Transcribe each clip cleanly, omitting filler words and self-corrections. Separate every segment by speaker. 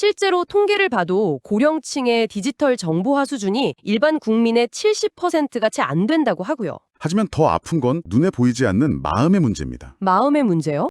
Speaker 1: 실제로 통계를 봐도 고령층의 디지털 정보화 수준이 일반 국민의 70%가 채 안 된다고 하고요.
Speaker 2: 하지만 더 아픈 건 눈에 보이지 않는 마음의 문제입니다.
Speaker 1: 마음의 문제요?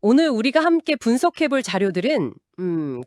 Speaker 1: 오늘 우리가 함께 분석해볼 자료들은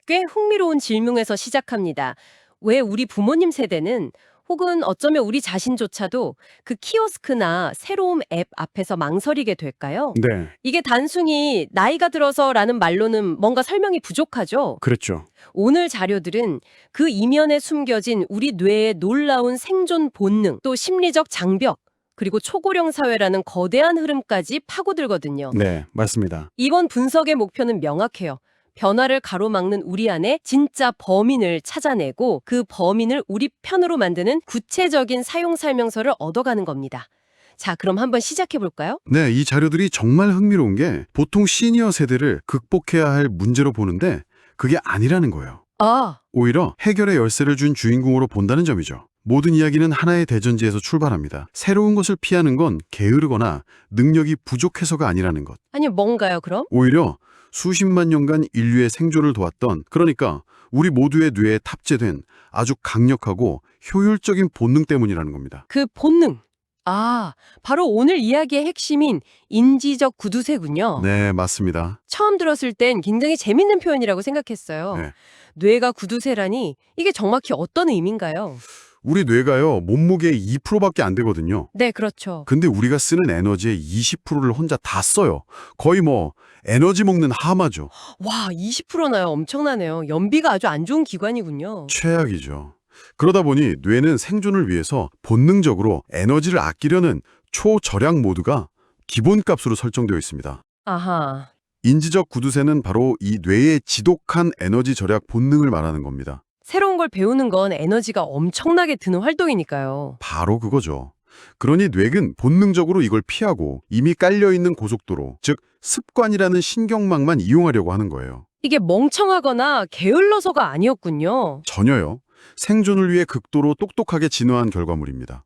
Speaker 1: 꽤 흥미로운 질문에서 시작합니다. 왜 우리 부모님 세대는 혹은 어쩌면 우리 자신조차도 그 키오스크나 새로운 앱 앞에서 망설이게 될까요?
Speaker 3: 네,
Speaker 1: 이게 단순히 나이가 들어서라는 말로는 뭔가 설명이 부족하죠.
Speaker 3: 그렇죠.
Speaker 1: 오늘 자료들은 그 이면에 숨겨진 우리 뇌의 놀라운 생존 본능, 또 심리적 장벽, 그리고 초고령 사회라는 거대한 흐름까지 파고들거든요.
Speaker 3: 네, 맞습니다.
Speaker 1: 이번 분석의 목표는 명확해요. 변화를 가로막는 우리 안에 진짜 범인을 찾아내고 그 범인을 우리 편으로 만드는 구체적인 사용 설명서를 얻어가는 겁니다. 자, 그럼 한번 시작해 볼까요?
Speaker 2: 네, 이 자료들이 정말 흥미로운 게 보통 시니어 세대를 극복해야 할 문제로 보는데 그게 아니라는 거예요.
Speaker 1: 아,
Speaker 2: 오히려 해결의 열쇠를 준 주인공으로 본다는 점이죠. 모든 이야기는 하나의 대전제에서 출발합니다. 새로운 것을 피하는 건 게으르거나 능력이 부족해서가 아니라는 것.
Speaker 1: 아니 뭔가요, 그럼?
Speaker 2: 오히려 수십만 년간 인류의 생존을 도왔던, 그러니까 우리 모두의 뇌에 탑재된 아주 강력하고 효율적인 본능 때문이라는 겁니다.
Speaker 1: 그 본능. 아, 바로 오늘 이야기의 핵심인 인지적 구두쇠군요.
Speaker 2: 네, 맞습니다.
Speaker 1: 처음 들었을 땐 굉장히 재밌는 표현이라고 생각했어요.
Speaker 2: 네.
Speaker 1: 뇌가 구두쇠라니 이게 정확히 어떤 의미인가요?
Speaker 2: 우리 뇌가요, 몸무게의 2%밖에 안 되거든요.
Speaker 1: 네, 그렇죠.
Speaker 2: 근데 우리가 쓰는 에너지의 20%를 혼자 다 써요. 거의 뭐 에너지 먹는 하마죠.
Speaker 1: 와, 20%나요. 엄청나네요. 연비가 아주 안 좋은 기관이군요.
Speaker 2: 최악이죠. 그러다 보니 뇌는 생존을 위해서 본능적으로 에너지를 아끼려는 초절약 모드가 기본값으로 설정되어 있습니다.
Speaker 1: 아하.
Speaker 2: 인지적 구두쇠는 바로 이 뇌의 지독한 에너지 절약 본능을 말하는 겁니다.
Speaker 1: 새로운 걸 배우는 건 에너지가 엄청나게 드는 활동이니까요.
Speaker 2: 바로 그거죠. 그러니 뇌는 본능적으로 이걸 피하고 이미 깔려있는 고속도로, 즉 습관이라는 신경망만 이용하려고 하는 거예요.
Speaker 1: 이게 멍청하거나 게을러서가 아니었군요.
Speaker 2: 전혀요. 생존을 위해 극도로 똑똑하게 진화한 결과물입니다.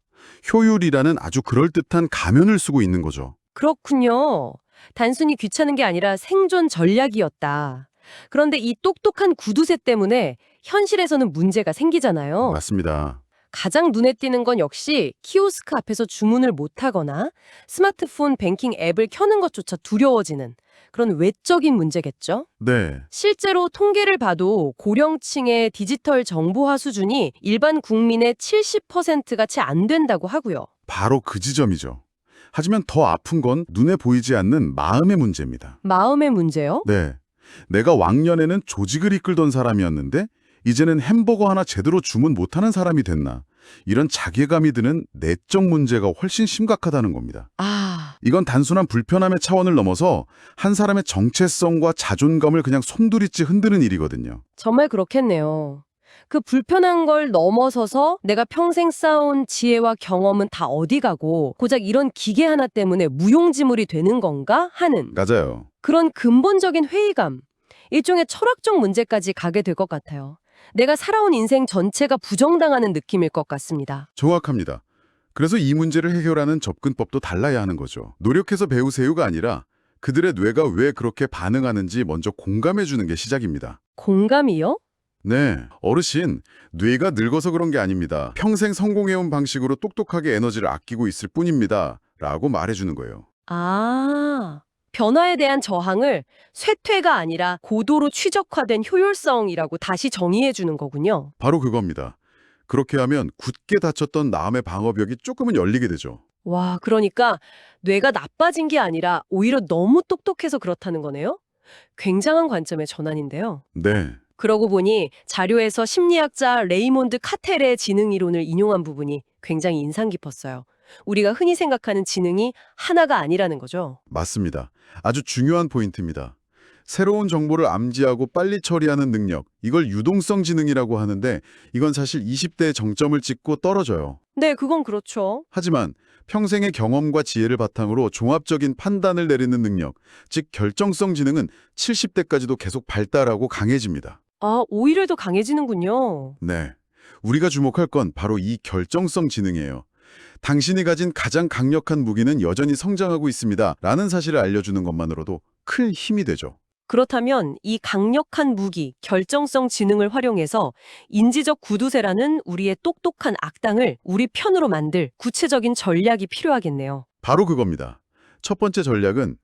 Speaker 2: 효율이라는 아주 그럴듯한 가면을 쓰고 있는 거죠.
Speaker 1: 그렇군요. 단순히 귀찮은 게 아니라 생존 전략이었다. 그런데 이 똑똑한 구두쇠 때문에 현실에서는 문제가 생기잖아요.
Speaker 2: 맞습니다.
Speaker 1: 가장 눈에 띄는 건 역시 키오스크 앞에서 주문을 못하거나 스마트폰 뱅킹 앱을 켜는 것조차 두려워지는 그런 외적인 문제겠죠?
Speaker 2: 네.
Speaker 1: 실제로 통계를 봐도 고령층의 디지털 정보화 수준이 일반 국민의 70%가 채 안 된다고 하고요.
Speaker 2: 바로 그 지점이죠. 하지만 더 아픈 건 눈에 보이지 않는 마음의 문제입니다.
Speaker 1: 마음의 문제요?
Speaker 2: 네. 내가 왕년에는 조직을 이끌던 사람이었는데 이제는 햄버거 하나 제대로 주문 못하는 사람이 됐나. 이런 자괴감이 드는 내적 문제가 훨씬 심각하다는 겁니다.
Speaker 1: 아,
Speaker 2: 이건 단순한 불편함의 차원을 넘어서 한 사람의 정체성과 자존감을 그냥 솜두리째 흔드는 일이거든요.
Speaker 1: 정말 그렇겠네요. 그 불편한 걸 넘어서서 내가 평생 쌓아온 지혜와 경험은 다 어디 가고 고작 이런 기계 하나 때문에 무용지물이 되는 건가 하는
Speaker 2: 맞아요.
Speaker 1: 그런 근본적인 회의감, 일종의 철학적 문제까지 가게 될 것 같아요. 내가 살아온 인생 전체가 부정당하는 느낌일 것 같습니다.
Speaker 2: 정확합니다. 그래서 이 문제를 해결하는 접근법도 달라야 하는 거죠. 노력해서 배우세요가 아니라 그들의 뇌가 왜 그렇게 반응하는지 먼저 공감해 주는 게 시작입니다.
Speaker 1: 공감이요?
Speaker 2: 네, 어르신, 뇌가 늙어서 그런 게 아닙니다. 평생 성공해온 방식으로 똑똑하게 에너지를 아끼고 있을 뿐입니다. 라고 말해주는 거예요.
Speaker 1: 아, 변화에 대한 저항을 쇠퇴가 아니라 고도로 최적화된 효율성이라고 다시 정의해 주는 거군요.
Speaker 2: 바로 그겁니다. 그렇게 하면 굳게 닫혔던 마음의 방어벽이 조금은 열리게 되죠.
Speaker 1: 와, 그러니까 뇌가 나빠진 게 아니라 오히려 너무 똑똑해서 그렇다는 거네요? 굉장한 관점의 전환인데요.
Speaker 2: 네,
Speaker 1: 그러고 보니 자료에서 심리학자 레이몬드 카텔의 지능 이론을 인용한 부분이 굉장히 인상 깊었어요. 우리가 흔히 생각하는 지능이 하나가 아니라는 거죠.
Speaker 2: 맞습니다. 아주 중요한 포인트입니다. 새로운 정보를 암기하고 빨리 처리하는 능력, 이걸 유동성 지능이라고 하는데 이건 사실 20대의 정점을 찍고 떨어져요.
Speaker 1: 네, 그건 그렇죠.
Speaker 2: 하지만 평생의 경험과 지혜를 바탕으로 종합적인 판단을 내리는 능력, 즉 결정성 지능은 70대까지도 계속 발달하고 강해집니다.
Speaker 1: 아, 오히려 더 강해지는군요.
Speaker 2: 네. 우리가 주목할 건 바로 이 결정성 지능이에요. 당신이 가진 가장 강력한 무기는 여전히 성장하고 있습니다. 라는 사실을 알려주는 것만으로도 큰 힘이 되죠.
Speaker 1: 그렇다면 이 강력한 무기, 결정성 지능을 활용해서 인지적 구두쇠라는 우리의 똑똑한 악당을 우리 편으로 만들 구체적인 전략이 필요하겠네요.
Speaker 2: 바로 그겁니다. 첫 번째 전략은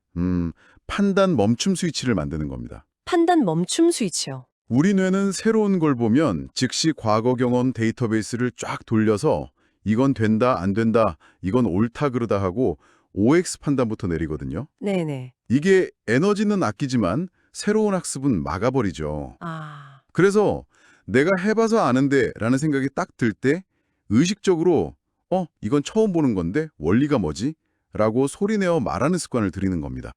Speaker 2: 판단 멈춤 스위치를 만드는 겁니다.
Speaker 1: 판단 멈춤 스위치요.
Speaker 2: 우리 뇌는 새로운 걸 보면 즉시 과거 경험 데이터베이스를 쫙 돌려서 이건 된다, 안 된다, 이건 옳다, 그르다 하고 OX 판단부터 내리거든요.
Speaker 1: 네네.
Speaker 2: 이게 에너지는 아끼지만 새로운 학습은 막아버리죠.
Speaker 1: 아,
Speaker 2: 그래서 내가 해봐서 아는데 라는 생각이 딱 들 때 의식적으로 이건 처음 보는 건데 원리가 뭐지? 라고 소리내어 말하는 습관을 들이는 겁니다.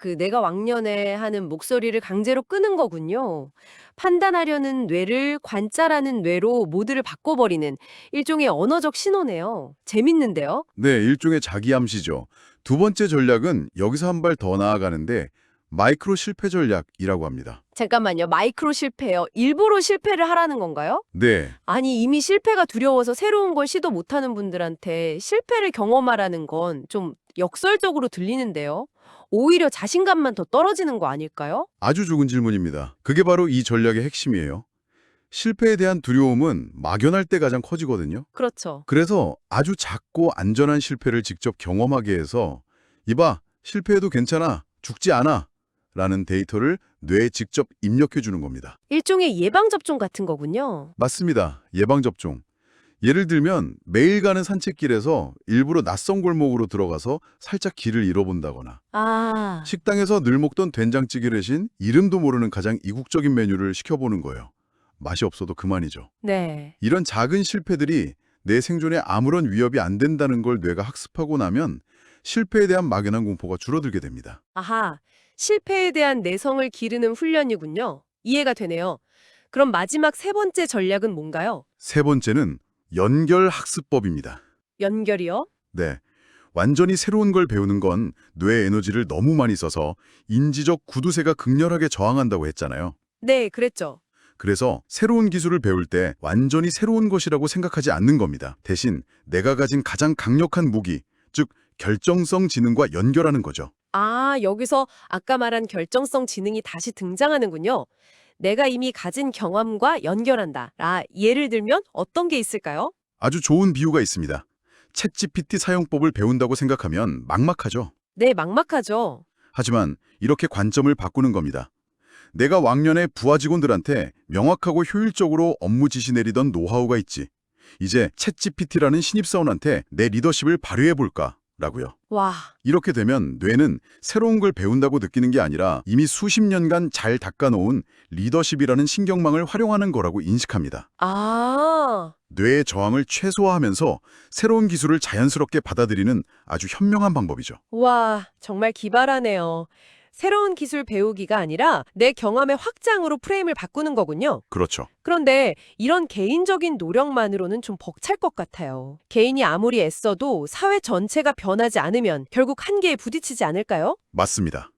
Speaker 1: 그 내가 왕년에 하는 목소리를 강제로 끄는 거군요. 판단하려는 뇌를 관찰하는 뇌로 모드를 바꿔버리는 일종의 언어적 신호네요. 재밌는데요?
Speaker 2: 네, 일종의 자기암시죠. 두 번째 전략은 여기서 한 발 더 나아가는데 마이크로 실패 전략이라고 합니다.
Speaker 1: 잠깐만요. 마이크로 실패요. 일부러 실패를 하라는 건가요?
Speaker 2: 네,
Speaker 1: 아니, 이미 실패가 두려워서 새로운 걸 시도 못하는 분들한테 실패를 경험하라는 건 좀 역설적으로 들리는데요. 오히려 자신감만 더 떨어지는 거 아닐까요?
Speaker 2: 아주 좋은 질문입니다. 그게 바로 이 전략의 핵심이에요. 실패에 대한 두려움은 막연할 때 가장 커지거든요.
Speaker 1: 그렇죠.
Speaker 2: 그래서 아주 작고 안전한 실패를 직접 경험하게 해서 이봐, 실패해도 괜찮아, 죽지 않아 라는 데이터를 뇌에 직접 입력해 주는 겁니다.
Speaker 1: 일종의 예방접종 같은 거군요.
Speaker 2: 맞습니다. 예방접종. 예를 들면 매일 가는 산책길에서 일부러 낯선 골목으로 들어가서 살짝 길을 잃어본다거나
Speaker 1: 아,
Speaker 2: 식당에서 늘 먹던 된장찌개 대신 이름도 모르는 가장 이국적인 메뉴를 시켜보는 거예요. 맛이 없어도 그만이죠.
Speaker 1: 네.
Speaker 2: 이런 작은 실패들이 내 생존에 아무런 위협이 안 된다는 걸 뇌가 학습하고 나면 실패에 대한 막연한 공포가 줄어들게 됩니다.
Speaker 1: 아하, 실패에 대한 내성을 기르는 훈련이군요. 이해가 되네요. 그럼 마지막 세 번째 전략은 뭔가요?
Speaker 2: 세 번째는 연결 학습법입니다.
Speaker 1: 연결이요?
Speaker 2: 네. 완전히 새로운 걸 배우는 건 뇌 에너지를 너무 많이 써서 인지적 구두쇠가 극렬하게 저항한다고 했잖아요.
Speaker 1: 네, 그랬죠.
Speaker 2: 그래서 새로운 기술을 배울 때 완전히 새로운 것이라고 생각하지 않는 겁니다. 대신 내가 가진 가장 강력한 무기, 즉 결정성 지능과 연결하는 거죠.
Speaker 1: 아, 여기서 아까 말한 결정성 지능이 다시 등장하는군요. 내가 이미 가진 경험과 연결한다. 예를 들면 어떤 게 있을까요?
Speaker 2: 아주 좋은 비유가 있습니다. 챗GPT 사용법을 배운다고 생각하면 막막하죠.
Speaker 1: 네, 막막하죠.
Speaker 2: 하지만 이렇게 관점을 바꾸는 겁니다. 내가 왕년에 부하 직원들한테 명확하고 효율적으로 업무 지시 내리던 노하우가 있지. 이제 챗GPT라는 신입사원한테 내 리더십을 발휘해볼까? 라고요.
Speaker 1: 와,
Speaker 2: 이렇게 되면 뇌는 새로운 걸 배운다고 느끼는 게 아니라 이미 수십 년간 잘 닦아놓은 리더십이라는 신경망을 활용하는 거라고 인식합니다.
Speaker 1: 아,
Speaker 2: 뇌의 저항을 최소화하면서 새로운 기술을 자연스럽게 받아들이는 아주 현명한 방법이죠.
Speaker 1: 와, 정말 기발하네요. 새로운 기술 배우기가 아니라 내 경험의 확장으로 프레임을 바꾸는 거군요.
Speaker 2: 그렇죠.
Speaker 1: 그런데 이런 개인적인 노력만으로는 좀 벅찰 것 같아요. 개인이 아무리 애써도 사회 전체가 변하지 않으면 결국 한계에 부딪히지 않을까요?
Speaker 2: 맞습니다.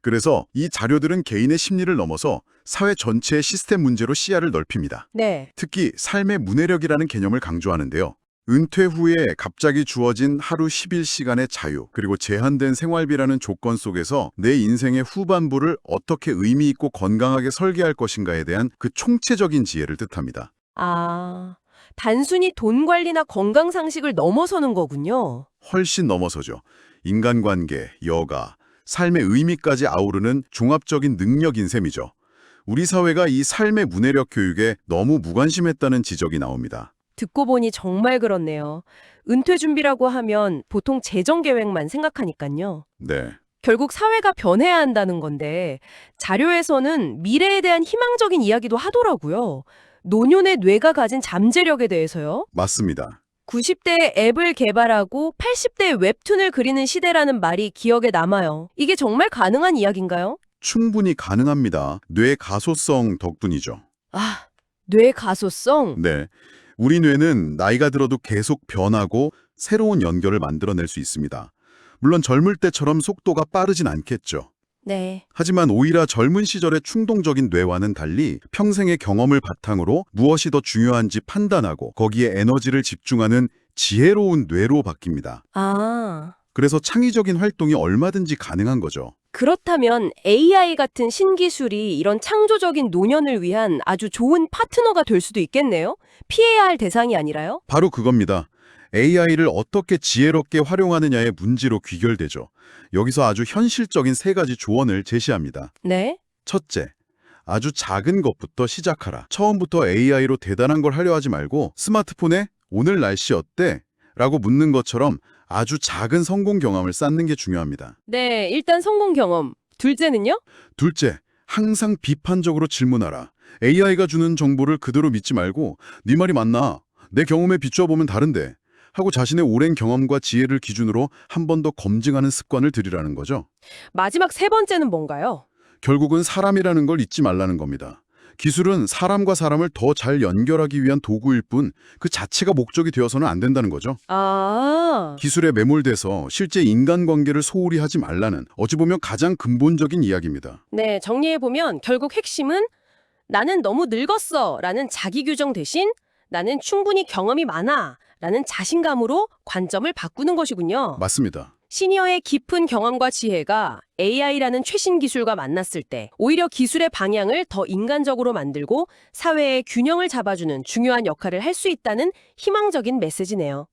Speaker 2: 그래서 이 자료들은 개인의 심리를 넘어서 사회 전체의 시스템 문제로 시야를 넓힙니다.
Speaker 1: 네.
Speaker 2: 특히 삶의 문해력이라는 개념을 강조하는데요. 은퇴 후에 갑자기 주어진 하루 11시간의 자유, 그리고 제한된 생활비라는 조건 속에서 내 인생의 후반부를 어떻게 의미 있고 건강하게 설계할 것인가에 대한 그 총체적인 지혜를 뜻합니다.
Speaker 1: 아, 단순히 돈 관리나 건강 상식을 넘어서는 거군요.
Speaker 2: 훨씬 넘어서죠. 인간관계, 여가, 삶의 의미까지 아우르는 종합적인 능력인 셈이죠. 우리 사회가 이 삶의 문해력 교육에 너무 무관심했다는 지적이 나옵니다.
Speaker 1: 듣고 보니 정말 그렇네요. 은퇴 준비라고 하면 보통 재정 계획만 생각하니까요.
Speaker 2: 네.
Speaker 1: 결국 사회가 변해야 한다는 건데 자료에서는 미래에 대한 희망적인 이야기도 하더라고요. 노년의 뇌가 가진 잠재력에 대해서요.
Speaker 2: 맞습니다.
Speaker 1: 90대에 앱을 개발하고 80대에 웹툰을 그리는 시대라는 말이 기억에 남아요. 이게 정말 가능한 이야기인가요?
Speaker 2: 충분히 가능합니다. 뇌 가소성 덕분이죠.
Speaker 1: 아, 뇌 가소성?
Speaker 2: 네. 우리 뇌는 나이가 들어도 계속 변하고 새로운 연결을 만들어낼 수 있습니다. 물론 젊을 때처럼 속도가 빠르진 않겠죠.
Speaker 1: 네.
Speaker 2: 하지만 오히려 젊은 시절의 충동적인 뇌와는 달리 평생의 경험을 바탕으로 무엇이 더 중요한지 판단하고 거기에 에너지를 집중하는 지혜로운 뇌로 바뀝니다.
Speaker 1: 아,
Speaker 2: 그래서 창의적인 활동이 얼마든지 가능한 거죠.
Speaker 1: 그렇다면 AI 같은 신기술이 이런 창조적인 노년을 위한 아주 좋은 파트너가 될 수도 있겠네요? 피해야 할 대상이 아니라요?
Speaker 2: 바로 그겁니다. AI를 어떻게 지혜롭게 활용하느냐의 문제로 귀결되죠. 여기서 아주 현실적인 3가지 조언을 제시합니다.
Speaker 1: 네.
Speaker 2: 첫째, 아주 작은 것부터 시작하라. 처음부터 AI로 대단한 걸 하려 하지 말고 스마트폰에 오늘 날씨 어때? 라고 묻는 것처럼 아주 작은 성공 경험을 쌓는 게 중요합니다.
Speaker 1: 네, 일단 성공 경험. 둘째는요?
Speaker 2: 둘째, 항상 비판적으로 질문하라. AI가 주는 정보를 그대로 믿지 말고 네 말이 맞나? 내 경험에 비추어 보면 다른데? 하고 자신의 오랜 경험과 지혜를 기준으로 한 번 더 검증하는 습관을 들이라는 거죠.
Speaker 1: 마지막 3번째는 뭔가요?
Speaker 2: 결국은 사람이라는 걸 잊지 말라는 겁니다. 기술은 사람과 사람을 더 잘 연결하기 위한 도구일 뿐 그 자체가 목적이 되어서는 안 된다는 거죠.
Speaker 1: 아,
Speaker 2: 기술에 매몰돼서 실제 인간관계를 소홀히 하지 말라는 어찌 보면 가장 근본적인 이야기입니다.
Speaker 1: 네, 정리해보면 결국 핵심은 나는 너무 늙었어 라는 자기 규정 대신 나는 충분히 경험이 많아 라는 자신감으로 관점을 바꾸는 것이군요.
Speaker 2: 맞습니다.
Speaker 1: 시니어의 깊은 경험과 지혜가 AI라는 최신 기술과 만났을 때 오히려 기술의 방향을 더 인간적으로 만들고 사회의 균형을 잡아주는 중요한 역할을 할 수 있다는 희망적인 메시지네요.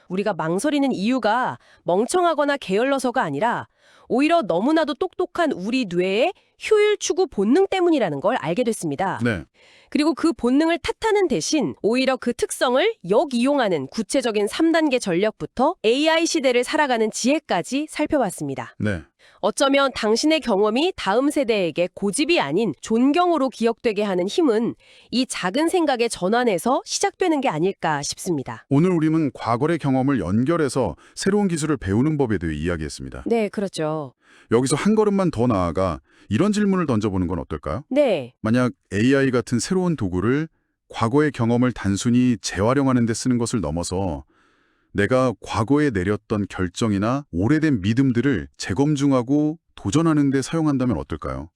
Speaker 1: 우리가 망설이는 이유가 멍청하거나 게을러서가 아니라 오히려 너무나도 똑똑한 우리 뇌의 효율 추구 본능 때문이라는 걸 알게 됐습니다.
Speaker 2: 네.
Speaker 1: 그리고 그 본능을 탓하는 대신 오히려 그 특성을 역이용하는 구체적인 3단계 전략부터 AI 시대를 살아가는 지혜까지 살펴봤습니다.
Speaker 2: 네.
Speaker 1: 어쩌면 당신의 경험이 다음 세대에게 고집이 아닌 존경으로 기억되게 하는 힘은 이 작은 생각의 전환에서 시작되는 게 아닐까 싶습니다.
Speaker 2: 오늘 우리는 과거의 경험을 연결해서 새로운 기술을 배우는 법에 대해 이야기했습니다.
Speaker 1: 네, 그렇죠.
Speaker 2: 여기서 한 걸음만 더 나아가 이런 질문을 던져보는 건 어떨까요?
Speaker 1: 네.
Speaker 2: 만약 AI 같은 새로운 도구를 과거의 경험을 단순히 재활용하는 데 쓰는 것을 넘어서 내가 과거에 내렸던 결정이나 오래된 믿음들을 재검증하고 도전하는 데 사용한다면 어떨까요?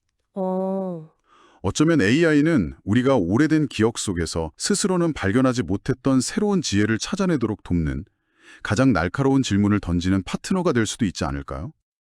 Speaker 2: 어쩌면 AI는 우리가 오래된 기억 속에서 스스로는 발견하지 못했던 새로운 지혜를 찾아내도록 돕는 가장 날카로운 질문을 던지는 파트너가 될 수도 있지 않을까요?